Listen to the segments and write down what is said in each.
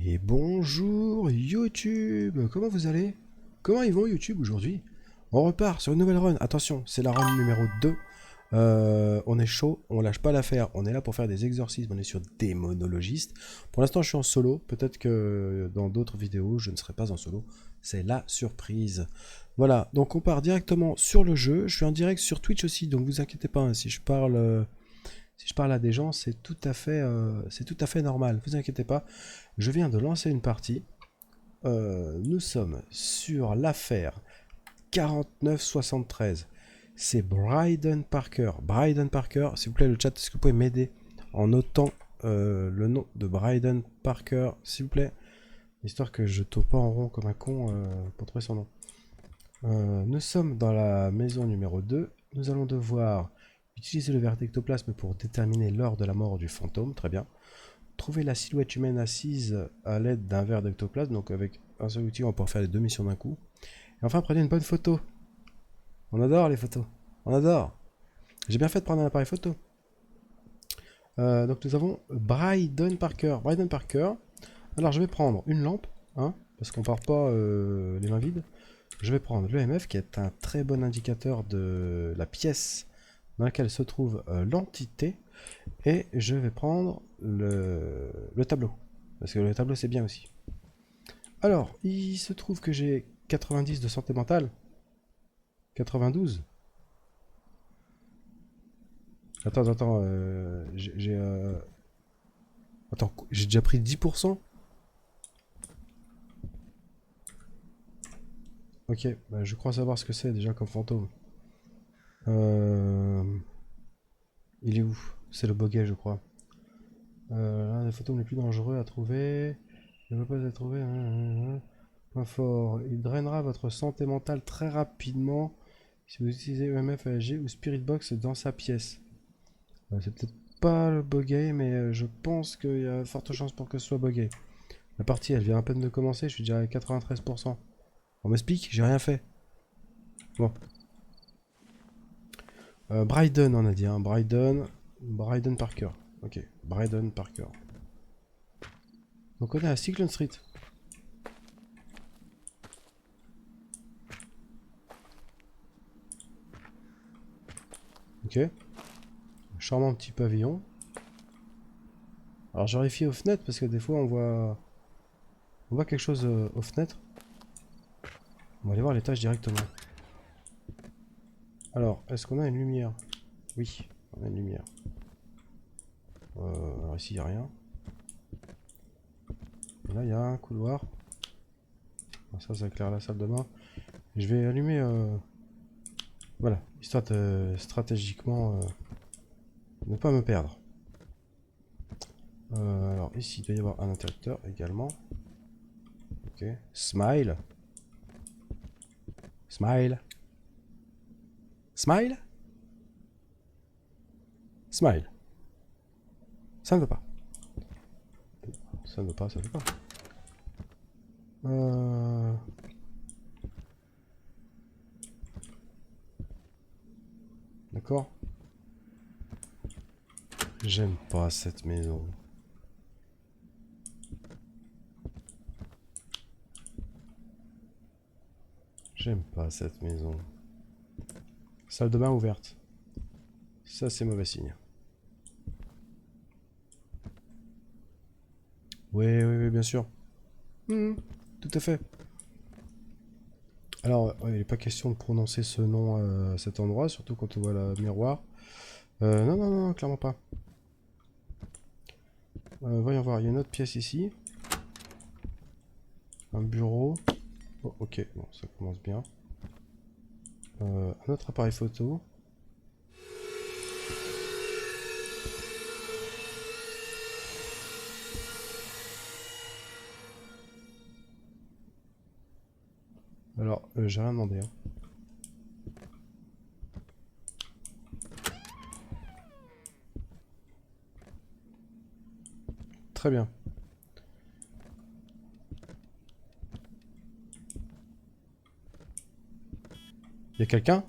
Et bonjour YouTube, comment vous allez? Comment ils vont YouTube aujourd'hui? On repart sur une nouvelle run, attention, c'est la run numéro 2. On est chaud, on lâche pas l'affaire, on est là pour faire des exorcismes, on est sur démonologiste. Pour l'instant je suis en solo, peut-être que dans d'autres vidéos je ne serai pas en solo, c'est la surprise. Voilà, donc on part directement sur le jeu, je suis en direct sur Twitch aussi, donc vous inquiétez pas, hein, si je parle à des gens, c'est tout à fait normal, vous inquiétez pas. Je viens de lancer une partie. Nous sommes sur l'affaire 4973. C'est Bryden Parker. Bryden Parker, s'il vous plaît, le chat, est-ce que vous pouvez m'aider en notant le nom de Bryden Parker, s'il vous plaît, histoire que je tourne pas en rond comme un con pour trouver son nom. Nous sommes dans la maison numéro 2. Nous allons devoir utiliser le vertectoplasme pour déterminer l'heure de la mort du fantôme. Très bien. Trouver la silhouette humaine assise à l'aide d'un verre d'ectoplasme. Donc avec un seul outil, on va pouvoir faire les deux missions d'un coup. Et enfin, prenez une bonne photo. On adore les photos. On adore. J'ai bien fait de prendre un appareil photo. Donc nous avons Bryden Parker. Bryden Parker. Alors je vais prendre une lampe, hein, parce qu'on part pas les mains vides. Je vais prendre l'EMF qui est un très bon indicateur de la pièce dans laquelle se trouve l'entité. Et je vais prendre le tableau. Parce que le tableau c'est bien aussi. Alors, il se trouve que j'ai 90 de santé mentale. 92. Attends, Attends, j'ai déjà pris 10%. Ok, bah, je crois savoir ce que c'est déjà comme fantôme. Il est où? C'est le boguet, je crois. L'un des fantômes les plus dangereux à trouver. Il ne peut pas être trouvé. Point fort. Il drainera votre santé mentale très rapidement si vous utilisez EMF, ASG ou Spirit Box dans sa pièce. C'est peut-être pas le boguet, mais je pense qu'il y a de fortes chances pour que ce soit boguet. La partie, elle vient à peine de commencer, je suis déjà à 93%. On m'explique, j'ai rien fait. Bon. Bryden, on a dit, hein. Bryden Parker. Ok, Bryden Parker. Donc on est à Cyclone Street. Ok. Charmant petit pavillon. Alors je vérifie aux fenêtres parce que des fois on voit quelque chose aux fenêtres. On va aller voir l'étage directement. Alors, est-ce qu'on a une lumière? Oui, on a une lumière. Alors ici il n'y a rien. Et là il y a un couloir. Ça éclaire la salle de bain. Je vais allumer... Voilà, histoire de stratégiquement ne pas me perdre. Alors ici il doit y avoir un interrupteur également. Ok, smile. Smile. Smile. Smile. Ça ne veut pas. Ça ne veut pas, ça ne veut pas. D'accord. J'aime pas cette maison. J'aime pas cette maison. Salle de bain ouverte. Ça, c'est mauvais signe. Oui, oui, oui, bien sûr. Tout à fait. Alors, il n'est pas question de prononcer ce nom à cet endroit, surtout quand on voit le miroir. Non, non, non, clairement pas. Voyons voir, il y a une autre pièce ici. Un bureau. Oh, ok, bon, ça commence bien. Un autre appareil photo. Alors, j'ai rien demandé. Hein. Très bien. Il y a quelqu'un?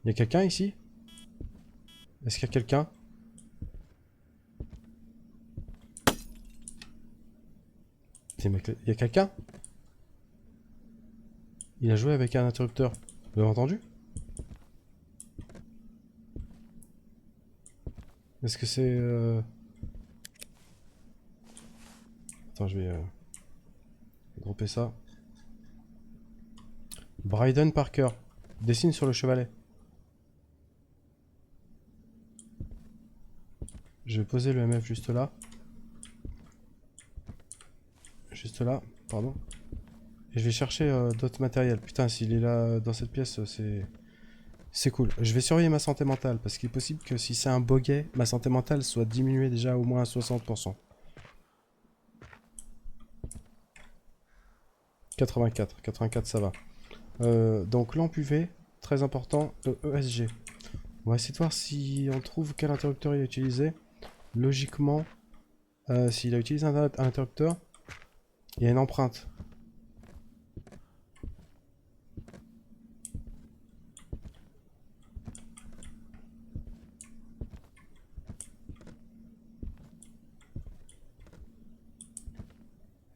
Il y a quelqu'un ici? Est-ce qu'il y a quelqu'un? Il y a quelqu'un? Il a joué avec un interrupteur. Vous avez entendu? Est-ce que c'est... Attends, je vais dropper ça. Bryden Parker. Dessine sur le chevalet. Je vais poser le MF juste là. Juste là, pardon. Et je vais chercher d'autres matériels. Putain, s'il est là dans cette pièce, c'est cool. Je vais surveiller ma santé mentale, parce qu'il est possible que si c'est un boguet, ma santé mentale soit diminuée déjà au moins à 60%. 84, 84 ça va. Donc lampe UV, très important, ESG. On va essayer de voir si on trouve quel interrupteur il a utilisé. Logiquement, s'il a utilisé un interrupteur, il y a une empreinte.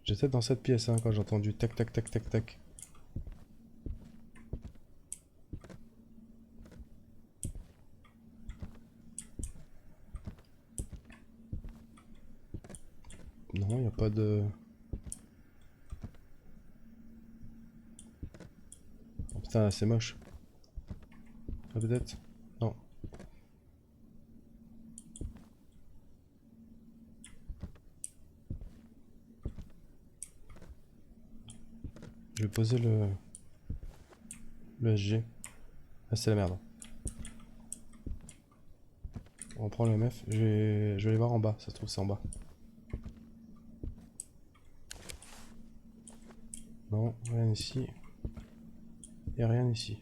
J'étais dans cette pièce hein, quand j'ai entendu tac tac tac tac tac. Non, il n'y a pas de... Oh, putain, c'est moche. Ah, peut-être? Non. Je vais poser le SG. Ah, c'est la merde. On prend le MF. Je vais aller voir en bas. Ça se trouve, c'est en bas. Non, rien ici. Et rien ici.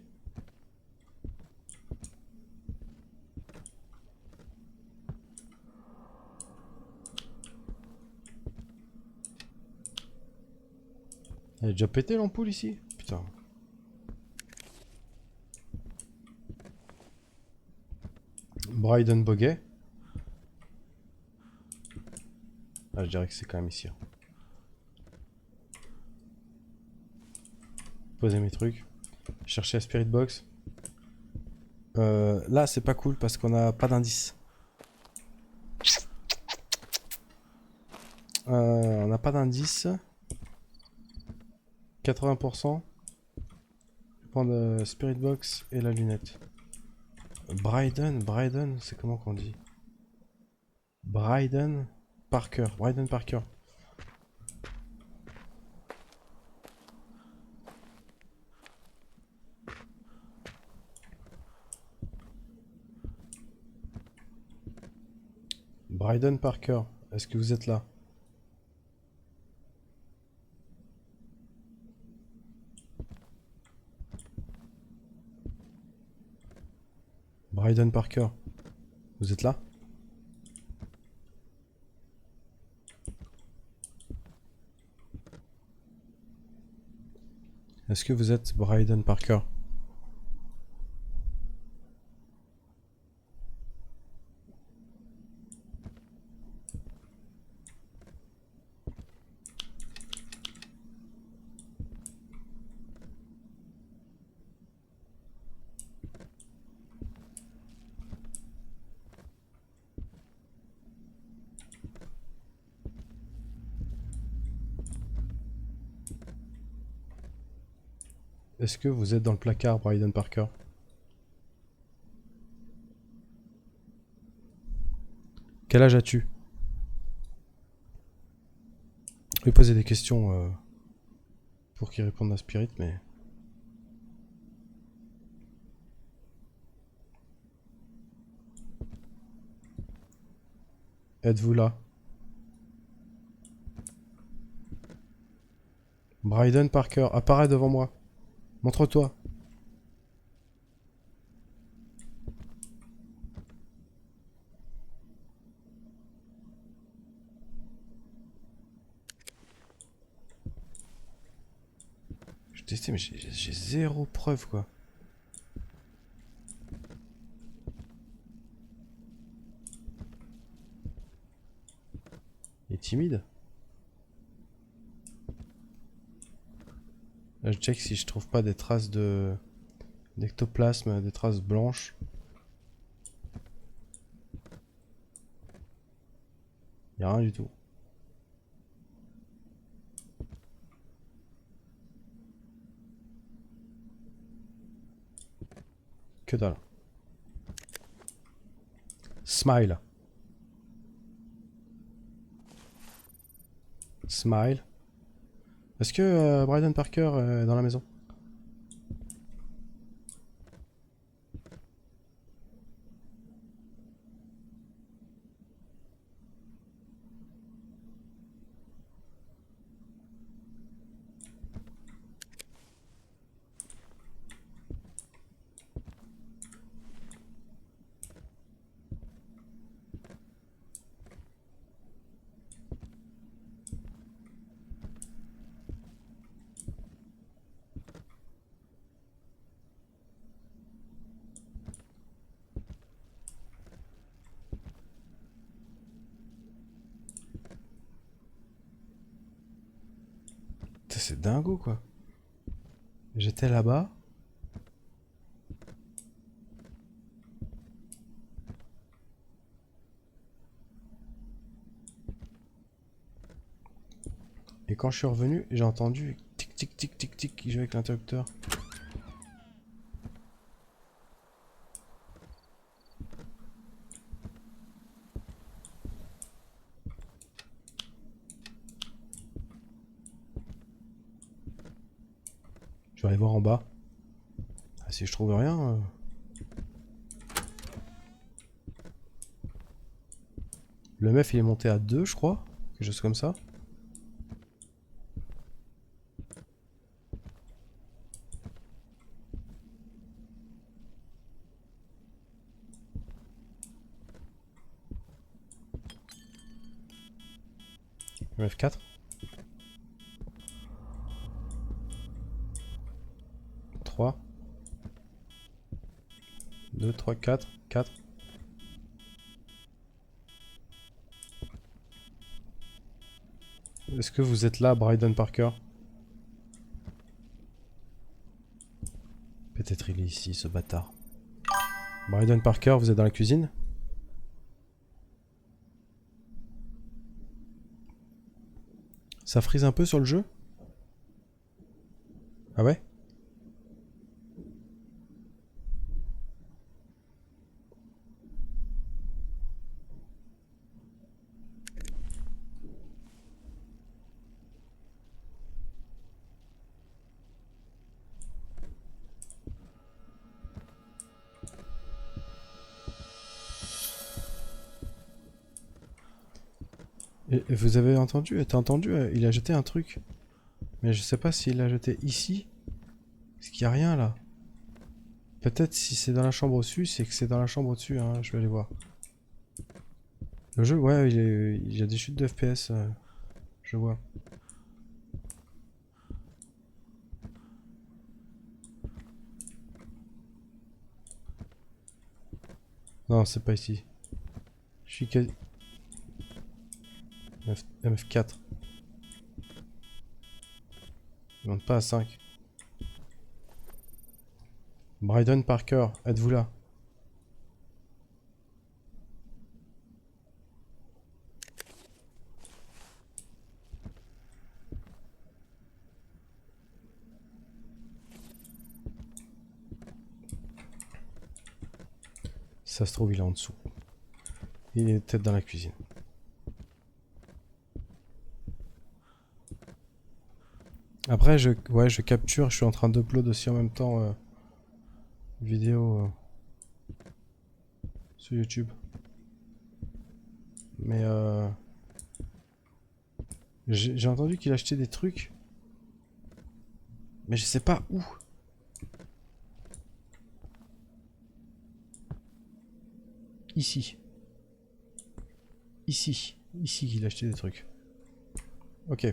Elle est déjà pété l'ampoule ici? Putain. Bryden Boguet. Ah, je dirais que c'est quand même ici. Hein. Poser mes trucs. Chercher la Spirit Box. Là, c'est pas cool parce qu'on a pas d'indice. On n'a pas d'indice. 80%. Je vais prendre Spirit Box et la lunette. Bryden, c'est comment qu'on dit? Bryden Parker. Bryden Parker, est-ce que vous êtes là? Bryden Parker, vous êtes là? Est-ce que vous êtes Bryden Parker? Est-ce que vous êtes dans le placard, Bryden Parker? Quel âge as-tu? Je vais poser des questions pour qu'il réponde à Spirit, mais... Êtes-vous là? Bryden Parker, apparaît devant moi. Montre-toi. Je testais, mais j'ai zéro preuve, quoi. Il est timide. Là, je check si je trouve pas des traces de d'ectoplasme, des traces blanches. Y a rien du tout. Que dalle. Smile. Smile. Est-ce que Bryden Parker est dans la maison? C'est dingo quoi. J'étais là-bas. Et quand je suis revenu, j'ai entendu tic tic tic tic tic qui jouait avec l'interrupteur. Je vais aller voir en bas. Ah, si je trouve rien. Le meuf il est monté à 2 je crois. Quelque chose comme ça. Le meuf 4. 3. 2, 3, 4. 4. Est-ce que vous êtes là, Bryden Parker? Peut-être il est ici, ce bâtard. Bryden Parker, vous êtes dans la cuisine? Ça frise un peu sur le jeu? Ah ouais? Et vous avez entendu? T'as entendu? Il a jeté un truc. Mais je sais pas s'il l'a jeté ici. Parce qu'il y a rien là. Peut-être si c'est dans la chambre au-dessus, c'est que c'est dans la chambre au-dessus. Hein. Je vais aller voir. Le jeu, ouais, il y a des chutes de FPS. Je vois. Non, c'est pas ici. Je suis quasi... MF4. Il monte pas à 5. Bryden Parker, êtes-vous là? Ça se trouve, il est en dessous. Il est peut-être dans la cuisine. Après, je capture, je suis en train d'upload aussi en même temps vidéo sur YouTube. Mais j'ai entendu qu'il achetait des trucs. Mais je sais pas où. Ici. Ici. Ici qu'il achetait des trucs. Ok.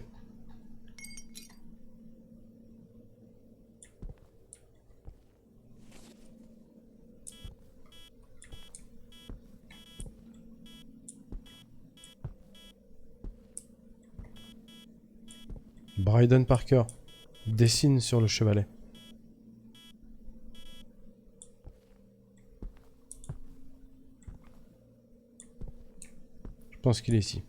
Bryden Parker. Dessine sur le chevalet. Je pense qu'il est ici.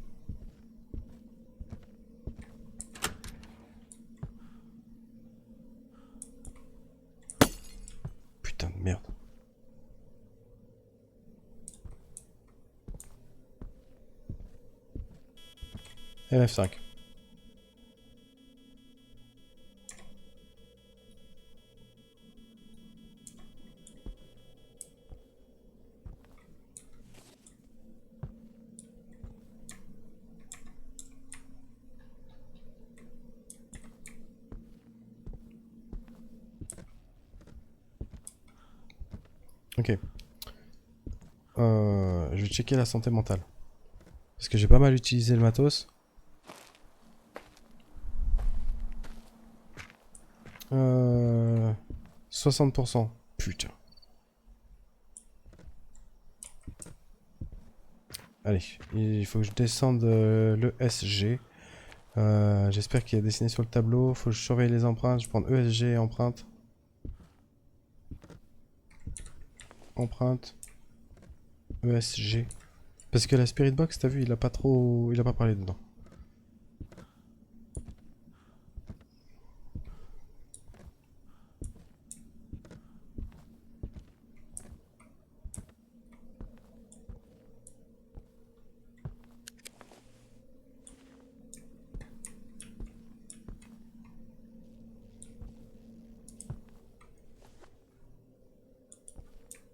Putain de merde. MF5. Ok. Je vais checker la santé mentale. Parce que j'ai pas mal utilisé le matos. 60%. Putain. Allez, il faut que je descende le SG. J'espère qu'il est dessiné sur le tableau. Faut que je surveille les empreintes. Je prends ESG, empreinte. Empreinte. ESG. Parce que la Spirit Box, t'as vu, il a pas trop... Il a pas parlé dedans.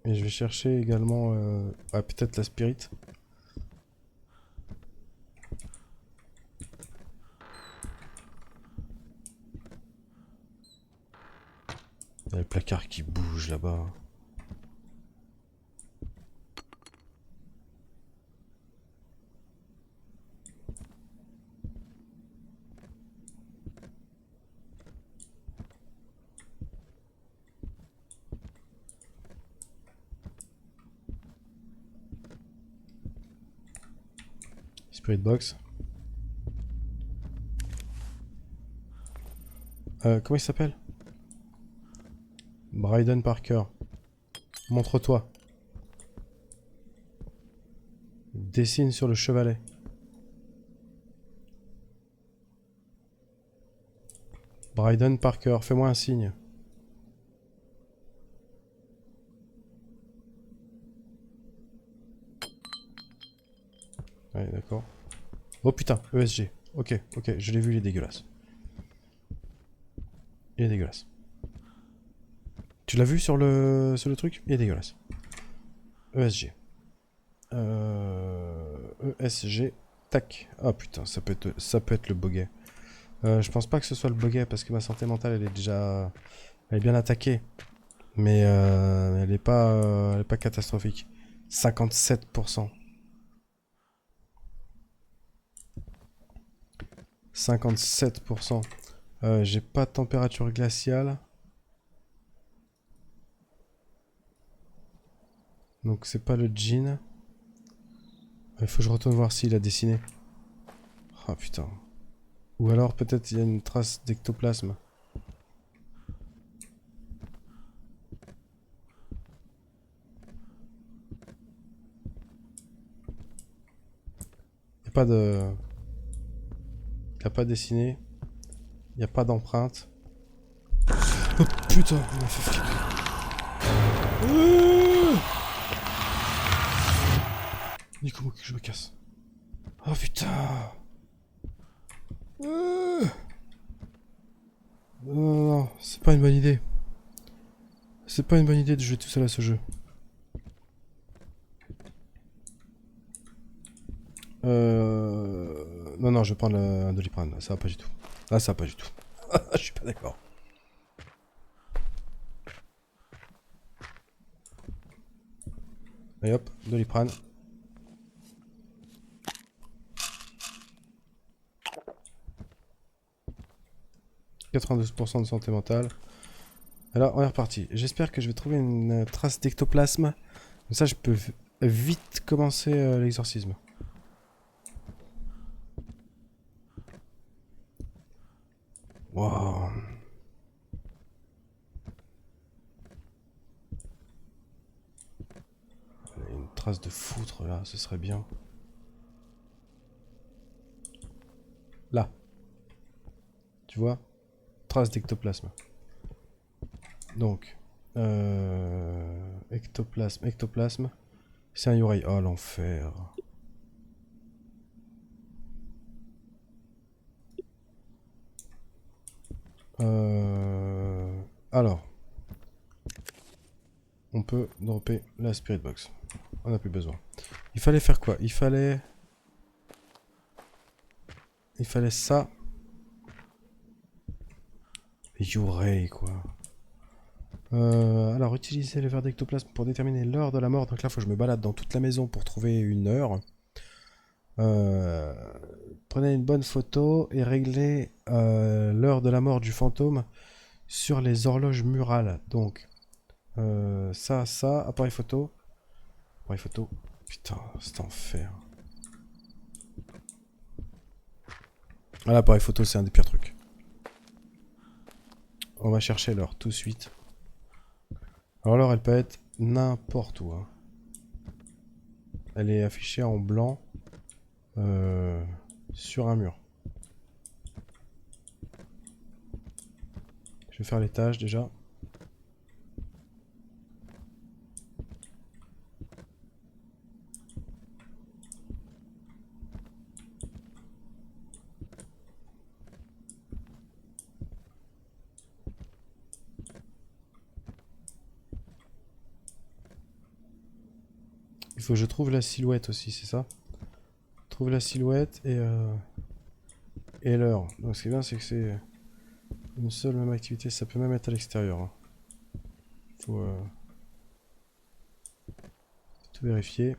Et je vais chercher également... peut-être la Spirit. Il y a le placard qui bouge là-bas. Spirit Box. Comment il s'appelle? Bryden Parker. Montre-toi. Dessine sur le chevalet. Bryden Parker, fais-moi un signe. Ouais, d'accord. Oh putain, ESG. Ok, ok, je l'ai vu, il est dégueulasse. Il est dégueulasse. Tu l'as vu sur le truc? Il est dégueulasse. ESG. ESG. Tac. Ah putain, ça peut être le bogey. Je pense pas que ce soit le bogey parce que ma santé mentale elle est déjà... Elle est bien attaquée. Mais elle est pas catastrophique. 57%. 57%. J'ai pas de température glaciale. Donc c'est pas le jean. Il faut que je retourne voir s'il a dessiné. Ah putain. Ou alors peut-être il y a une trace d'ectoplasme. Il n'y a pas de... Il n'a pas dessiné. Il n'y a pas d'empreinte. Oh putain, il m'a fait flipper. Nico, que je me casse. Oh putain. Non, non, non, c'est pas une bonne idée. C'est pas une bonne idée de jouer tout seul à ce jeu. Non, non, je vais prendre un Doliprane. Ça va pas du tout. Ah, ça va pas du tout. Je suis pas d'accord. Et hop, Doliprane. « 92% de santé mentale. » Alors, on est reparti. J'espère que je vais trouver une trace d'ectoplasme. Comme ça, je peux vite commencer l'exorcisme. trace de foutre là, ce serait bien. Là. Tu vois? Trace d'ectoplasme. Donc. Ectoplasme, ectoplasme. C'est un Yurei. Oh l'enfer. Alors. On peut dropper la Spirit Box. On n'a plus besoin. Il fallait faire quoi? Il fallait ça. Yurei, quoi. Alors, utiliser le verre d'ectoplasme pour déterminer l'heure de la mort. Donc là, il faut que je me balade dans toute la maison pour trouver une heure. Prenez une bonne photo et réglez l'heure de la mort du fantôme sur les horloges murales. Donc, ça, appareil photo. Appareil photo. Putain, c'est enfer. Ah, l'appareil photo, c'est un des pires trucs. On va chercher l'heure tout de suite. Alors l'heure, elle peut être n'importe où. Hein. Elle est affichée en blanc sur un mur. Je vais faire les tâches déjà. Il faut que je trouve la silhouette aussi, c'est ça? Trouve la silhouette et l'heure. Donc ce qui est bien, c'est que c'est une seule même activité. Ça peut même être à l'extérieur. Hein. Faut tout vérifier.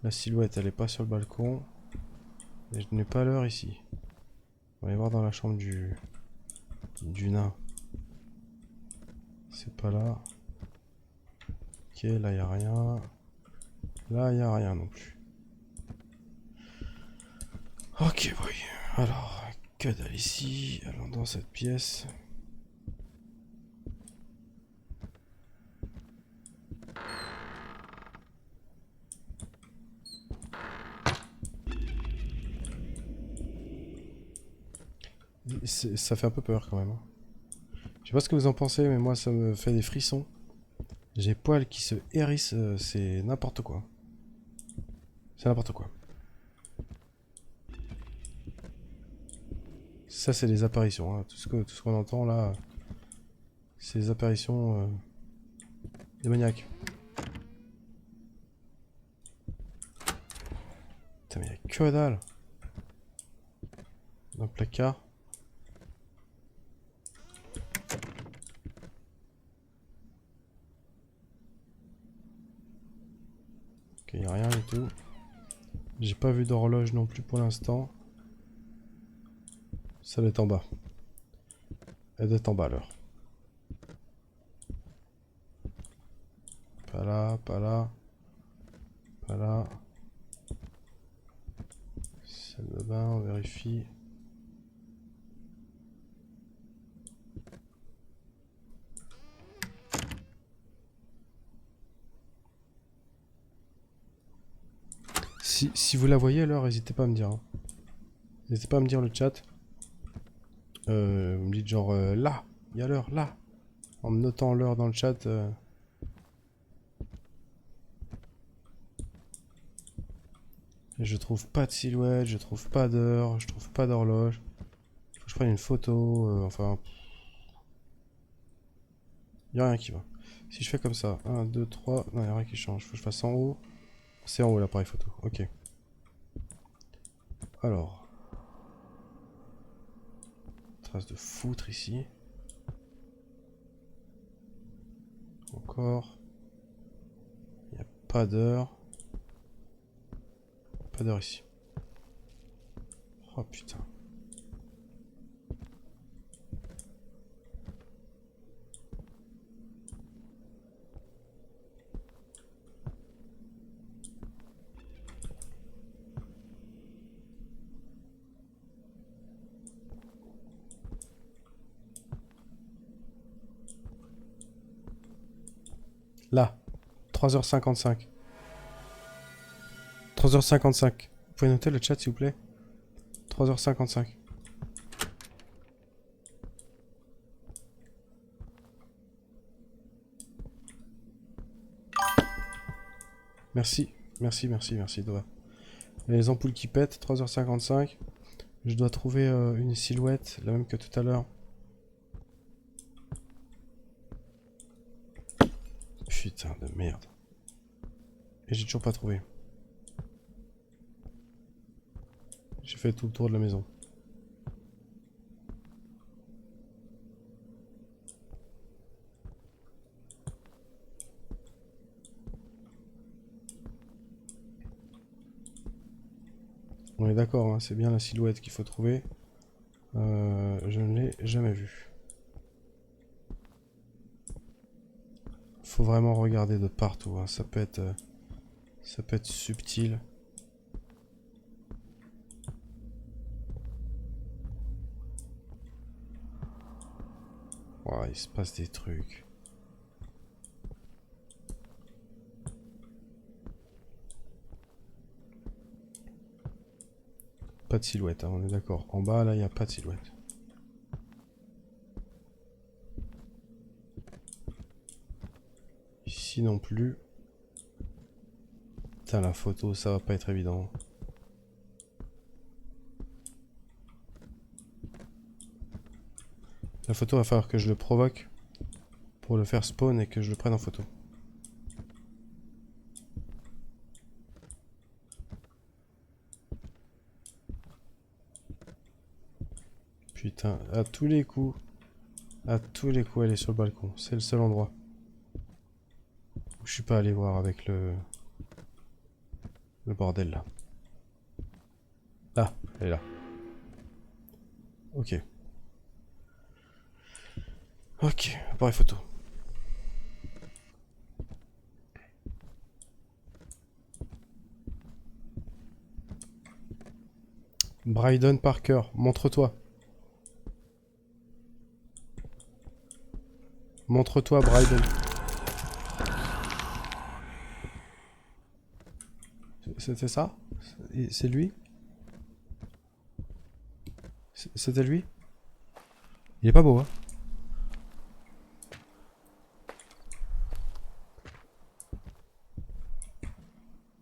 La silhouette, elle est pas sur le balcon. Et je n'ai pas l'heure ici. On va aller voir dans la chambre du nain. C'est pas là. Ok, là, il n'y a rien. Là, il n'y a rien non plus. Ok, boy. Alors, que dalle ici. Allons dans cette pièce. Ça fait un peu peur quand même. Hein. Je sais pas ce que vous en pensez, mais moi ça me fait des frissons. J'ai poils qui se hérissent, c'est n'importe quoi. C'est n'importe quoi. Ça c'est des apparitions, hein. Tout ce qu'on entend là, c'est des apparitions démoniaques. Putain mais y'a que dalle. Dans le placard. Ok, y'a rien du tout. J'ai pas vu d'horloge non plus pour l'instant. Ça doit être en bas. Elle doit être en bas l'heure. Pas là, pas là. Pas là. Salle de bain, on vérifie. Si vous la voyez alors, n'hésitez pas à me dire. Hein. N'hésitez pas à me dire le chat. Vous me dites genre là, il y a l'heure, là. En me notant l'heure dans le chat. Je trouve pas de silhouette, je trouve pas d'heure, je trouve pas d'horloge. Faut que je prenne une photo, enfin... Y a rien qui va. Si je fais comme ça, 1, 2, 3, non, y a rien qui change. Faut que je fasse en haut. C'est en haut l'appareil photo, ok. Alors. Trace de foutre ici. Encore. Il n'y a pas d'heure. Pas d'heure ici. Oh putain. Là. 3h55. 3h55. Vous pouvez noter le chat s'il vous plaît? 3h55. Merci, merci, Dora. Les ampoules qui pètent, 3h55. Je dois trouver une silhouette, la même que tout à l'heure. Putain de merde. Et j'ai toujours pas trouvé. J'ai fait tout le tour de la maison. On est d'accord, hein, c'est bien la silhouette qu'il faut trouver. Je ne l'ai jamais vue. Faut vraiment regarder de partout, hein. Ça peut être subtil. Oh, il se passe des trucs. Pas de silhouette, hein, on est d'accord. En bas, là, il n'y a pas de silhouette. Ici non plus. Putain, la photo, ça va pas être évident. La photo, va falloir que je le provoque pour le faire spawn et que je le prenne en photo. Putain, à tous les coups, elle est sur le balcon. C'est le seul endroit où je suis pas allé voir avec le bordel là. Ah, elle est là. Ok. Ok, appareil photo. Bryden Parker, montre-toi. Montre-toi, Bryden. C'était ça? C'est lui? C'était lui? Il est pas beau, hein?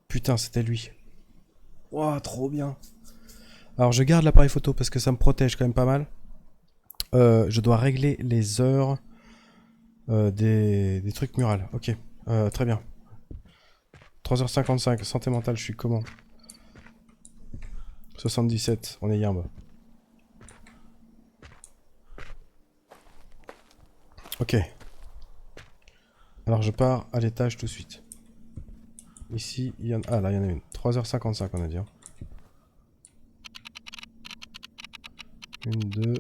Putain, c'était lui. Ouah, trop bien. Alors, je garde l'appareil photo parce que ça me protège quand même pas mal. Je dois régler les heures des trucs murales. Ok, très bien. 3h55, santé mentale, je suis comment? 77, on est yambe. Ok. Alors je pars à l'étage tout de suite. Ici, il y en a... Ah là, il y en a une. 3h55, on a dit. 1, 2,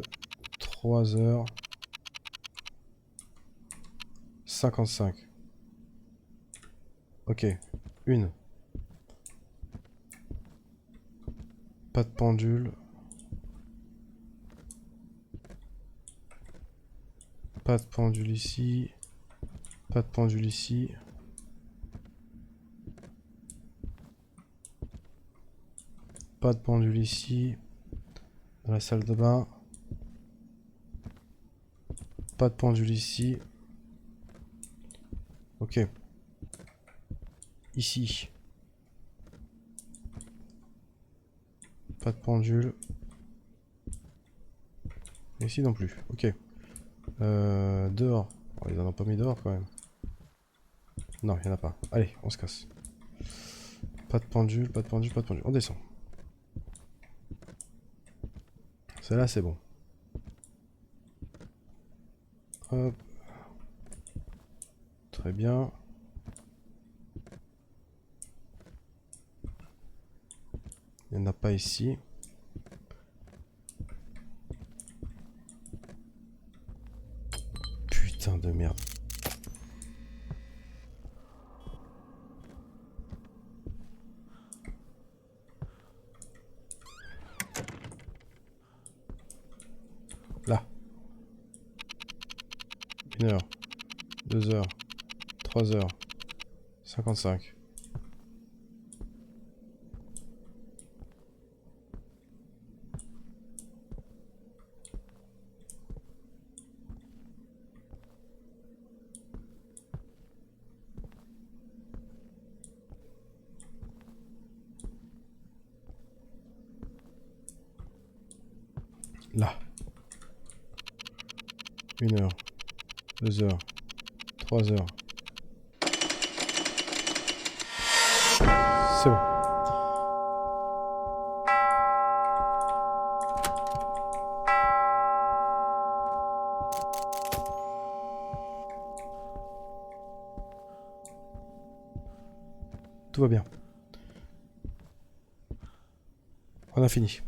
3h55. Ok, une. Pas de pendule. Pas de pendule ici. Pas de pendule ici. Pas de pendule ici. Dans la salle de bain. Pas de pendule ici. Ok. Ici. Pas de pendule. Ici non plus. Ok. Dehors. Oh, ils en ont pas mis dehors quand même. Non, il n'y en a pas. Allez, on se casse. Pas de pendule, pas de pendule, pas de pendule. On descend. Celle-là, c'est bon. Hop. Très bien. Il n'y en a pas ici. Putain de merde. Là. 1 heure. 2 heures. 3 heures. 55. là. 1 heure, 2 heures, 3 heures. C'est bon. Tout va bien. On a fini.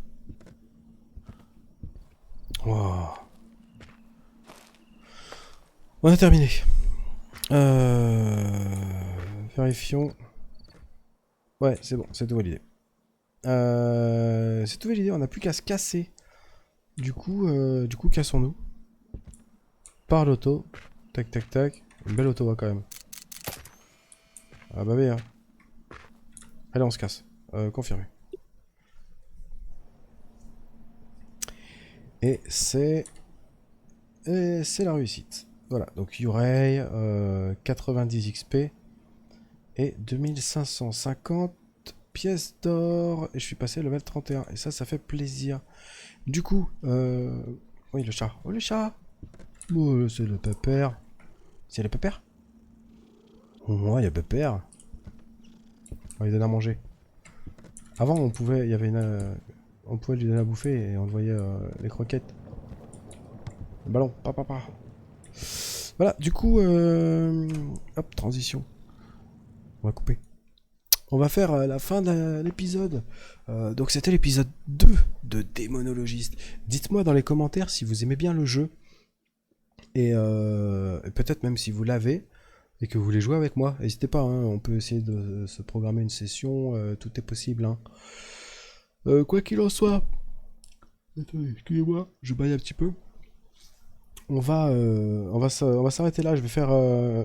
Wow. On a terminé. Vérifions. Ouais, c'est bon, c'est tout validé. C'est tout validé, on n'a plus qu'à se casser. Du coup, cassons-nous. Par l'auto. Tac, tac, tac. Une belle auto, quand même. Ah bah bien. Allez, on se casse. Confirmé. Et c'est la réussite. Voilà, donc Yurei, 90 XP et 2550 pièces d'or. Et je suis passé level 31. Et ça fait plaisir. Du coup, oui, le chat. Oh, le chat. Oh, c'est le pépère. C'est le pépère. Ouais, il y a pépère. On lui donne à manger. Avant, on pouvait, il y avait une, on pouvait lui donner à bouffer et on voyait les croquettes. Le ballon, papa. Voilà, du coup, hop, transition. On va couper. On va faire la fin de l'épisode. Donc c'était l'épisode 2 de Démonologiste. Dites-moi dans les commentaires si vous aimez bien le jeu. Et peut-être même si vous l'avez et que vous voulez jouer avec moi. N'hésitez pas, hein, on peut essayer de se programmer une session. Tout est possible. Hein. Quoi qu'il en soit. Attendez, excusez-moi, je baille un petit peu. On va s'arrêter là. Je vais faire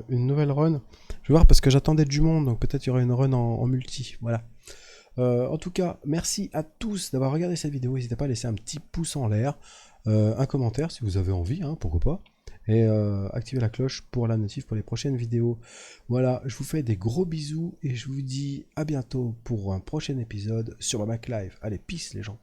une nouvelle run. Je vais voir parce que j'attendais du monde, donc peut-être il y aura une run en multi. Voilà. En tout cas, merci à tous d'avoir regardé cette vidéo. N'hésitez pas à laisser un petit pouce en l'air, un commentaire si vous avez envie, hein, pourquoi pas. Et activez la cloche pour la notif pour les prochaines vidéos. Voilà, je vous fais des gros bisous et je vous dis à bientôt pour un prochain épisode sur ma Mac Live. Allez, peace les gens.